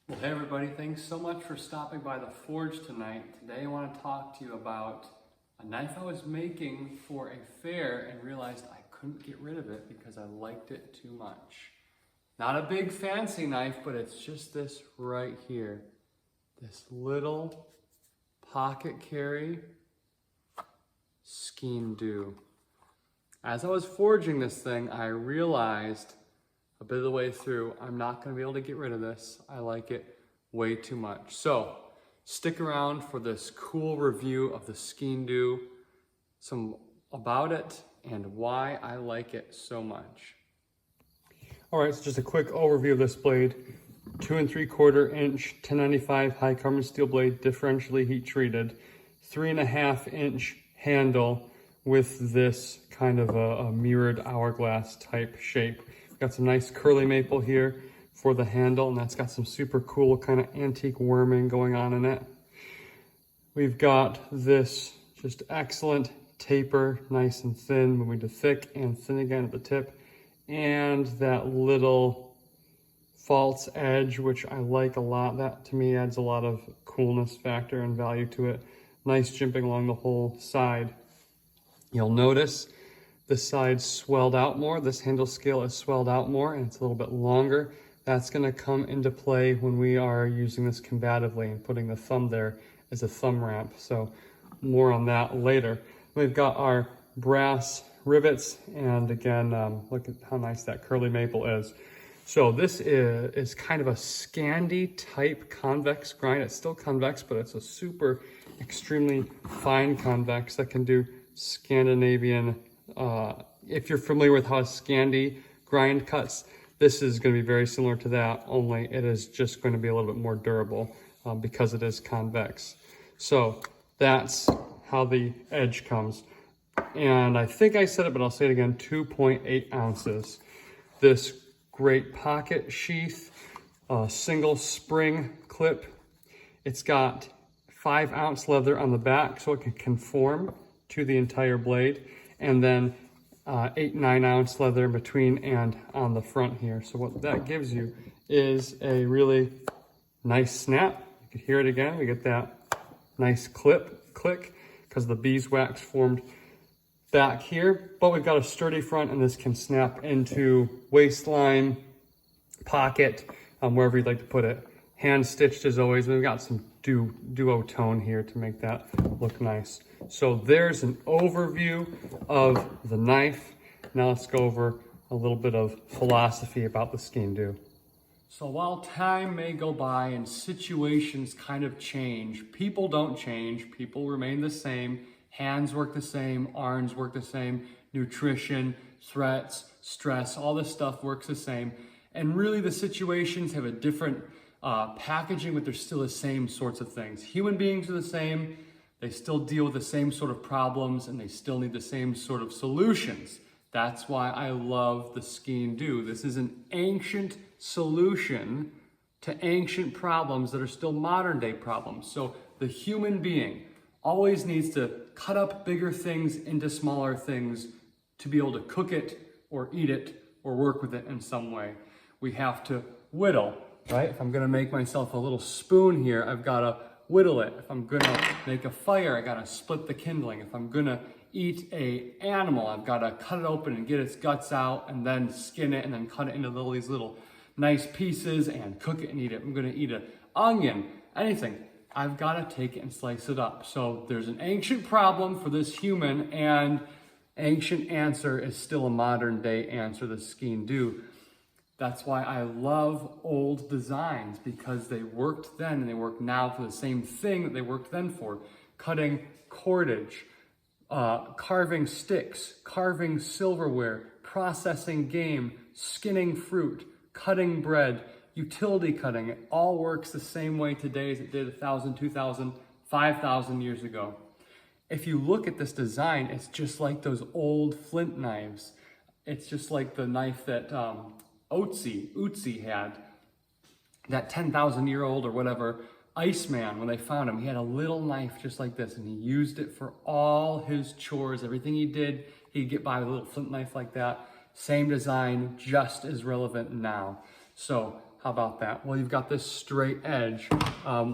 Well, hey everybody, thanks so much for stopping by the forge tonight. Today I want to talk to you about a knife I was making for a fair and realized I couldn't get rid of it because I liked it too much. Not a big fancy knife, but it's just this right here. This little pocket carry skein dubh. As I was forging this thing, I realized a bit of the way through, I'm not going to be able to get rid of this. I like it way too much. So stick around for this cool review of the skein dubh, some about it and why I like it so much. All right, so just a quick overview of this blade. 2 3/4 inch 1095 high carbon steel blade, differentially heat treated. 3.5 inch handle with this kind of a mirrored hourglass type shape. Got some nice curly maple here for the handle, and that's got some super cool kind of antique worming going on in it. We've got this just excellent taper, nice and thin, moving to thick and thin again at the tip, and that little false edge, which I like a lot. That to me adds a lot of coolness factor and value to it. Nice jimping along the whole side. You'll notice this side's swelled out more. This handle scale is swelled out more and it's a little bit longer. That's gonna come into play when we are using this combatively and putting the thumb there as a thumb ramp. So more on that later. We've got our brass rivets, and again, look at how nice that curly maple is. So this is kind of a Scandi type convex grind. It's still convex, but it's a super extremely fine convex that can do Scandinavian. If you're familiar with how a Scandi grind cuts, this is going to be very similar to that, only it is just going to be a little bit more durable because it is convex. So that's how the edge comes. And I think I said it, but I'll say it again, 2.8 ounces. This great pocket sheath, single spring clip. It's got 5 ounce leather on the back so it can conform to the entire blade, and then 8-9 ounce leather in between and on the front here. So what that gives you is a really nice snap. You can hear it again. We get that nice click because the beeswax formed back here, but we've got a sturdy front, and this can snap into waistline, pocket, wherever you'd like to put it. Hand stitched as always. We've got some duotone here to make that look nice. So there's an overview of the knife. Now let's go over a little bit of philosophy about the skein dubh. So while time may go by and situations kind of change, people don't change, people remain the same. Hands work the same, arms work the same, nutrition, threats, stress, all this stuff works the same. And really the situations have a different packaging, but they're still the same sorts of things. Human beings are the same. They still deal with the same sort of problems, and they still need the same sort of solutions. That's why I love the skein dubh. This is an ancient solution to ancient problems that are still modern day problems. So the human being always needs to cut up bigger things into smaller things to be able to cook it or eat it or work with it in some way. We have to whittle, right? If I'm gonna make myself a little spoon here, I've gotta whittle it. If I'm gonna make a fire, I gotta split the kindling. If I'm gonna eat a animal, I've gotta cut it open and get its guts out and then skin it and then cut it into these little nice pieces and cook it and eat it. I'm gonna eat an onion, anything. I've gotta take it and slice it up. So there's an ancient problem for this human, and ancient answer is still a modern day answer, the skein dubh. That's why I love old designs, because they worked then and they work now for the same thing that they worked then for. Cutting cordage, carving sticks, carving silverware, processing game, skinning fruit, cutting bread, utility cutting. It all works the same way today as it did 1,000, 2,000, 5,000 years ago. If you look at this design, it's just like those old flint knives. It's just like the knife that Otzi had, that 10,000-year-old or whatever Iceman. When they found him, he had a little knife just like this, and he used it for all his chores. Everything he did, he'd get by with a little flint knife like that. Same design, just as relevant now. So How about that? Well, you've got this straight edge,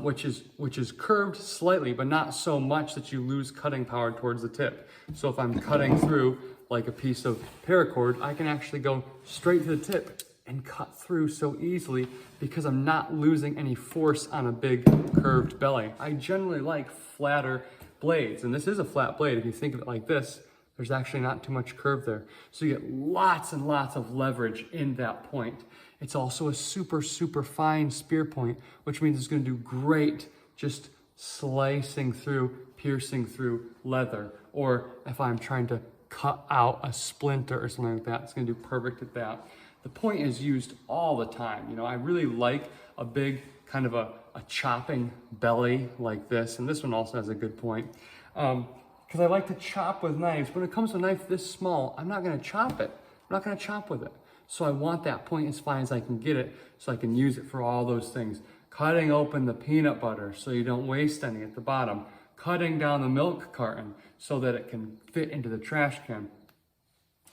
which is curved slightly, but not so much that you lose cutting power towards the tip. So if I'm cutting through like a piece of paracord, I can actually go straight to the tip and cut through so easily because I'm not losing any force on a big curved belly. I generally like flatter blades, and this is a flat blade. If you think of it like this, there's actually not too much curve there. So you get lots and lots of leverage in that point. It's also a super, super fine spear point, which means it's gonna do great just slicing through, piercing through leather. Or if I'm trying to cut out a splinter or something like that, it's gonna do perfect at that. The point is used all the time. You know, I really like a big kind of a chopping belly like this, and this one also has a good point. Because I like to chop with knives. When it comes to a knife this small, I'm not gonna chop it. I'm not gonna chop with it. So I want that point as fine as I can get it so I can use it for all those things. Cutting open the peanut butter so you don't waste any at the bottom. Cutting down the milk carton so that it can fit into the trash can.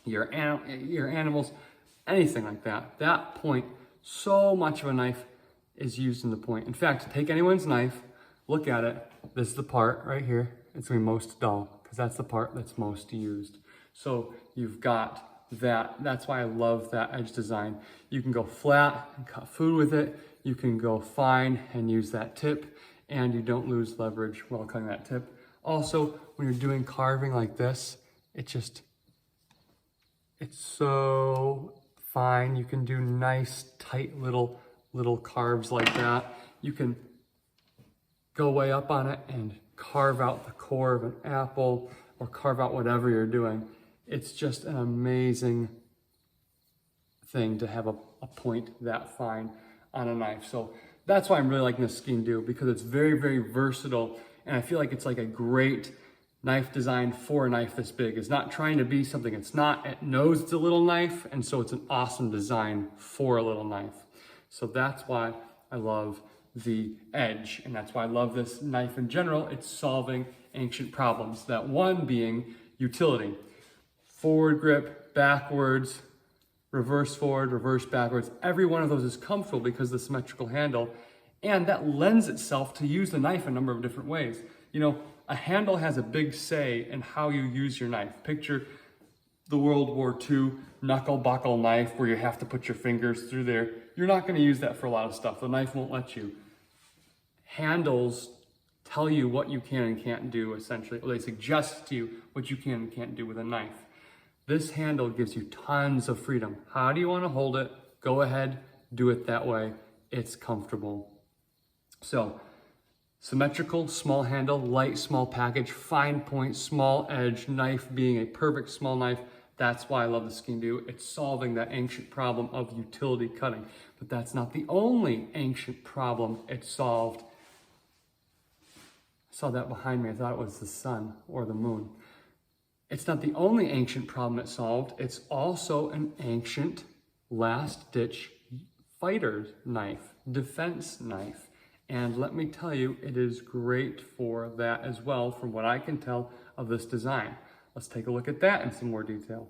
Your animals, anything like that. That point, so much of a knife is used in the point. In fact, take anyone's knife, look at it. This is the part right here. It's gonna be most dull because that's the part that's most used. So you've got that. That's why I love that edge design. You can go flat and cut food with it. You can go fine and use that tip, and you don't lose leverage while cutting that tip. Also, when you're doing carving like this, it's so fine. You can do nice, tight little carves like that. You can go way up on it and carve out the core of an apple or carve out whatever you're doing. It's just an amazing thing to have a point that fine on a knife. So that's why I'm really liking this skein dubh, because it's very, very versatile. And I feel like it's like a great knife design for a knife this big. It's not trying to be something it's not. It knows it's a little knife, and so it's an awesome design for a little knife. So that's why I love the edge, and that's why I love this knife in general. It's solving ancient problems. That one being utility. Forward grip, backwards, reverse forward, reverse backwards. Every one of those is comfortable because of the symmetrical handle, and that lends itself to use the knife a number of different ways. You know, a handle has a big say in how you use your knife. Picture the World War II knuckle buckle knife where you have to put your fingers through there. You're not going to use that for a lot of stuff. The knife won't let you. Handles tell you what you can and can't do, essentially, or they suggest to you what you can and can't do with a knife. This handle gives you tons of freedom. How do you want to hold it? Go ahead, do it that way. It's comfortable. So, symmetrical, small handle, light, small package, fine point, small edge, knife being a perfect small knife. That's why I love the skein dubh. It's solving that ancient problem of utility cutting. But that's not the only ancient problem it solved. I saw that behind me. I thought it was the sun or the moon. It's not the only ancient problem it solved. It's also an ancient last-ditch fighter's knife, defense knife. And let me tell you, it is great for that as well, from what I can tell of this design. Let's take a look at that in some more detail.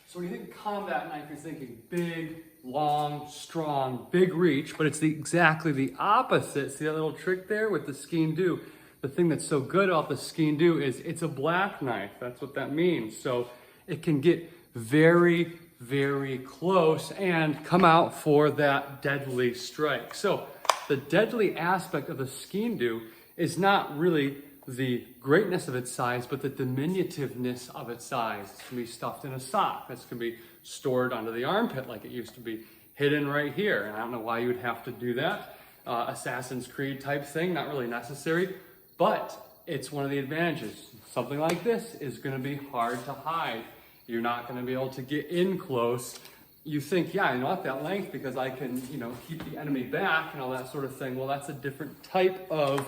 So when you think combat knife, you're thinking big, long, strong, big reach, but it's exactly the opposite. See that little trick there with the skein dubh? The thing that's so good about the skein dubh is it's a black knife. That's what that means. So it can get very, very close and come out for that deadly strike. So the deadly aspect of the skein dubh is not really the greatness of its size, but the diminutiveness of its size. It's gonna be stuffed in a sock. That's gonna be stored under the armpit like it used to be, hidden right here. And I don't know why you would have to do that. Assassin's Creed type thing, not really necessary, but it's one of the advantages. Something like this is gonna be hard to hide. You're not gonna be able to get in close. You think, yeah, I want that length because I can, keep the enemy back and all that sort of thing. Well, that's a different type of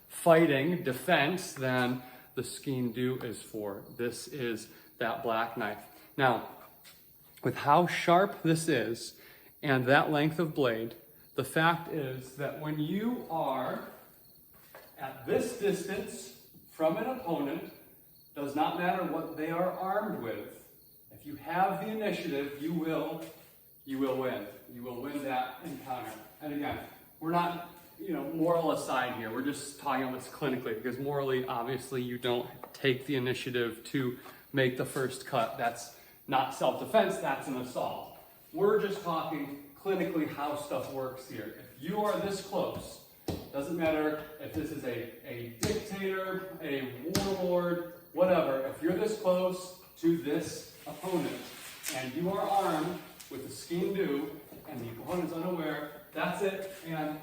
fighting, defense, than the skein dubh is for. This is that black knife. Now, with how sharp this is and that length of blade, the fact is that when you are at this distance from an opponent, does not matter what they are armed with. If you have the initiative, you will you will win. You will win that encounter. And again, we're not, moral aside here. We're just talking about this clinically because morally, obviously, you don't take the initiative to make the first cut. That's not self-defense, that's an assault. We're just talking clinically how stuff works here. If you are this close, doesn't matter if this is a dictator, a warlord, whatever, if you're this close to this opponent and you are armed with a skein dubh and the opponent's unaware, that's it, and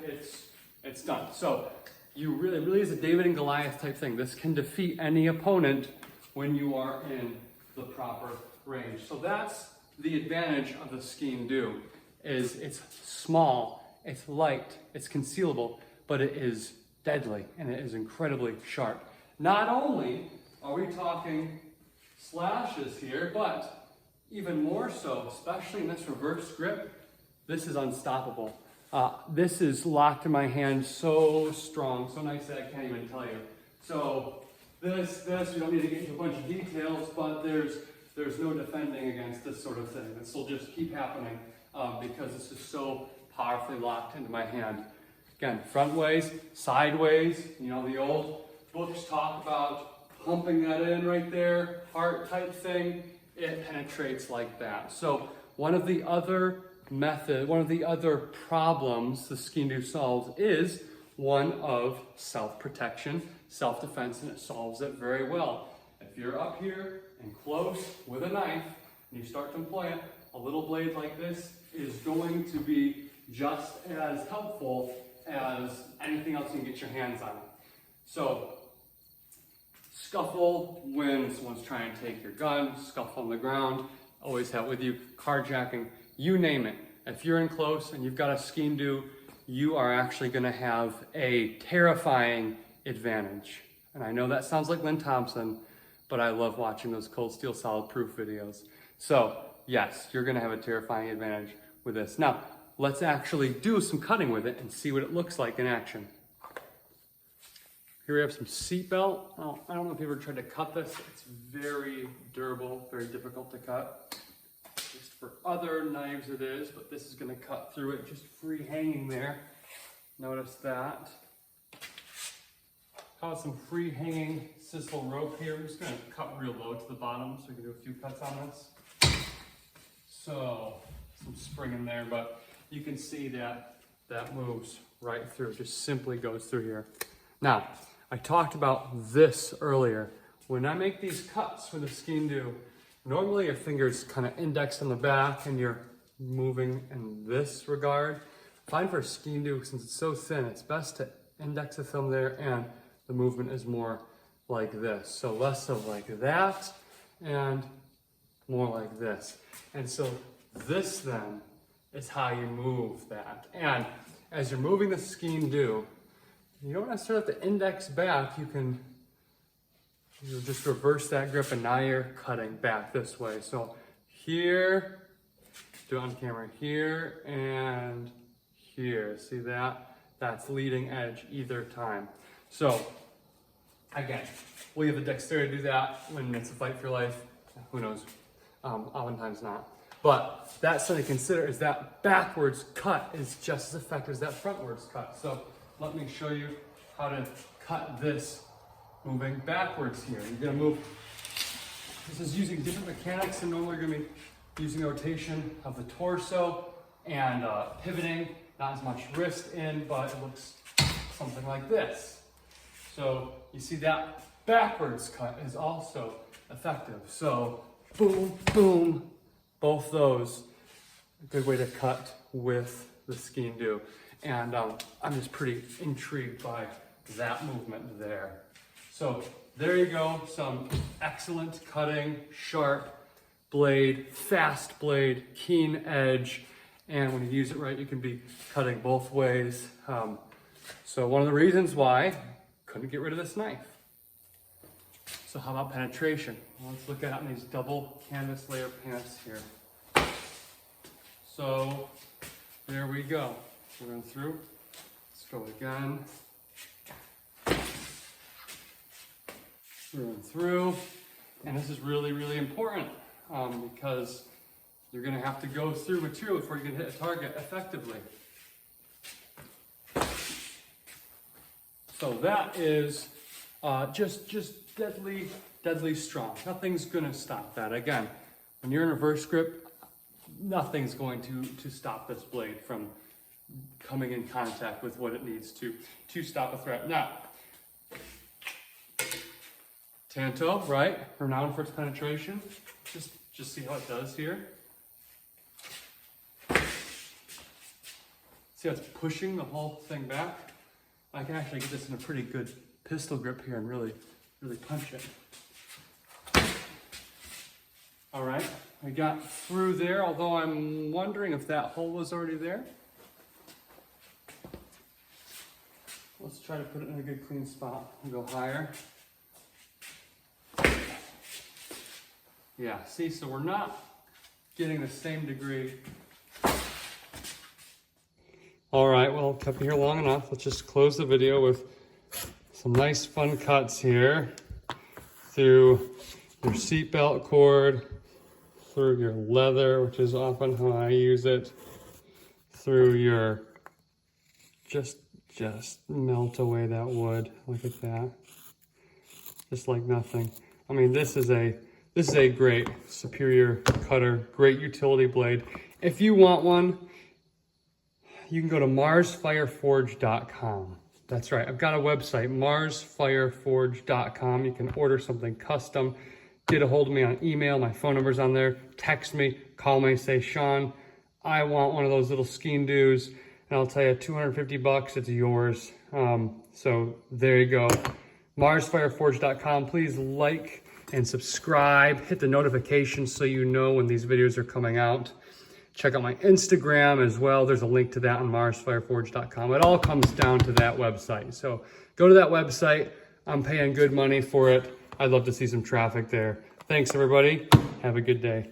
it's done. So you really is a David and Goliath type thing. This can defeat any opponent when you are in the proper range. So that's the advantage of the skein dubh, is it's small, it's light, it's concealable, but it is deadly and it is incredibly sharp. Not only are we talking slashes here, but even more so, especially in this reverse grip, this is unstoppable. This is locked in my hand so strong, so nice that I can't even tell you. So this, you don't need to get into a bunch of details, but there's no defending against this sort of thing. This will just keep happening because it's just so powerfully locked into my hand. Again, front ways, sideways, the old books talk about pumping that in right there, heart type thing. It penetrates like that. So one of the other problems the skein dubh solves is one of self-protection, self-defense, and it solves it very well. If you're up here and close with a knife and you start to employ it, a little blade like this is going to be just as helpful as anything else you can get your hands on. So scuffle when someone's trying to take your gun, scuffle on the ground, always have it with you, carjacking, you name it. If you're in close and you've got a skein dubh, you are actually going to have a terrifying advantage. And I know that sounds like Lynn Thompson, but I love watching those cold steel solid proof videos. So yes, you're going to have a terrifying advantage with this. Now, let's actually do some cutting with it and see what it looks like in action. Here we have some seat belt. Oh, I don't know if you've ever tried to cut this. It's very durable, very difficult to cut. Just for other knives it is, but this is going to cut through it just free hanging there. Notice that. Got some free hanging sisal rope here. I'm just going to cut real low to the bottom so we can do a few cuts on this. So some spring in there, but you can see that moves right through. It just simply goes through here. Now, I talked about this earlier. When I make these cuts with a skein dubh, normally your fingers kind of index on the back and you're moving in this regard. I find for a skein dubh, since it's so thin, it's best to index the thumb there and the movement is more like this. So less of like that and more like this. And so this then is how you move that. And as you're moving the skein dubh, you don't necessarily have to index back. You just reverse that grip and now you're cutting back this way. So here, do it on camera, here and here. See that? That's leading edge either time. So again, will you have the dexterity to do that when it's a fight for your life? Who knows? Oftentimes not. But that's something to consider, is that backwards cut is just as effective as that frontwards cut. So let me show you how to cut this moving backwards here. You're going to move, this is using different mechanics, and normally you're going to be using the rotation of the torso and pivoting, not as much wrist in, but it looks something like this. So you see that backwards cut is also effective. So boom, boom, both those, a good way to cut with the skein dubh. And I'm just pretty intrigued by that movement there. So there you go, some excellent cutting, sharp blade, fast blade, keen edge, and when you use it right, you can be cutting both ways. So one of the reasons why I couldn't get rid of this knife. So how about penetration? Well, let's look at it in these double canvas layer pants here. So there we go. We're going through. Let's go again. Through and through. And this is really, really important because You're gonna have to go through material before you can hit a target effectively. So that is just deadly strong. Nothing's gonna stop that. Again, when you're in reverse grip, nothing's going to stop this blade from coming in contact with what it needs to stop a threat. Now, Tanto, right? Renowned for its penetration. Just see how it does here. See how it's pushing the whole thing back? I can actually get this in a pretty good pistol grip here and really punch it. All right, I got through there, although I'm wondering if that hole was already there. Let's try to put it in a good clean spot and go higher. Yeah, see, so we're not getting the same degree. All right, well, kept you here long enough. Let's just close the video with some nice fun cuts here through your seatbelt cord, through your leather, which is often how I use it, through your, just melt away that wood. Look at that. Just like nothing. I mean, this is a great superior cutter, great utility blade. If you want one, you can go to marsfireforge.com. That's right, I've got a website, marsfireforge.com. You can order something custom. Get a hold of me on email, my phone number's on there. Text me, call me, say, Sean, I want one of those little skein doos, and I'll tell you, $250, it's yours. So there you go, marsfireforge.com. Please like and subscribe, hit the notifications so you know when these videos are coming out. Check out my Instagram as well. There's a link to that on marsfireforge.com. It all comes down to that website. So go to that website. I'm paying good money for it. I'd love to see some traffic there. Thanks, everybody. Have a good day.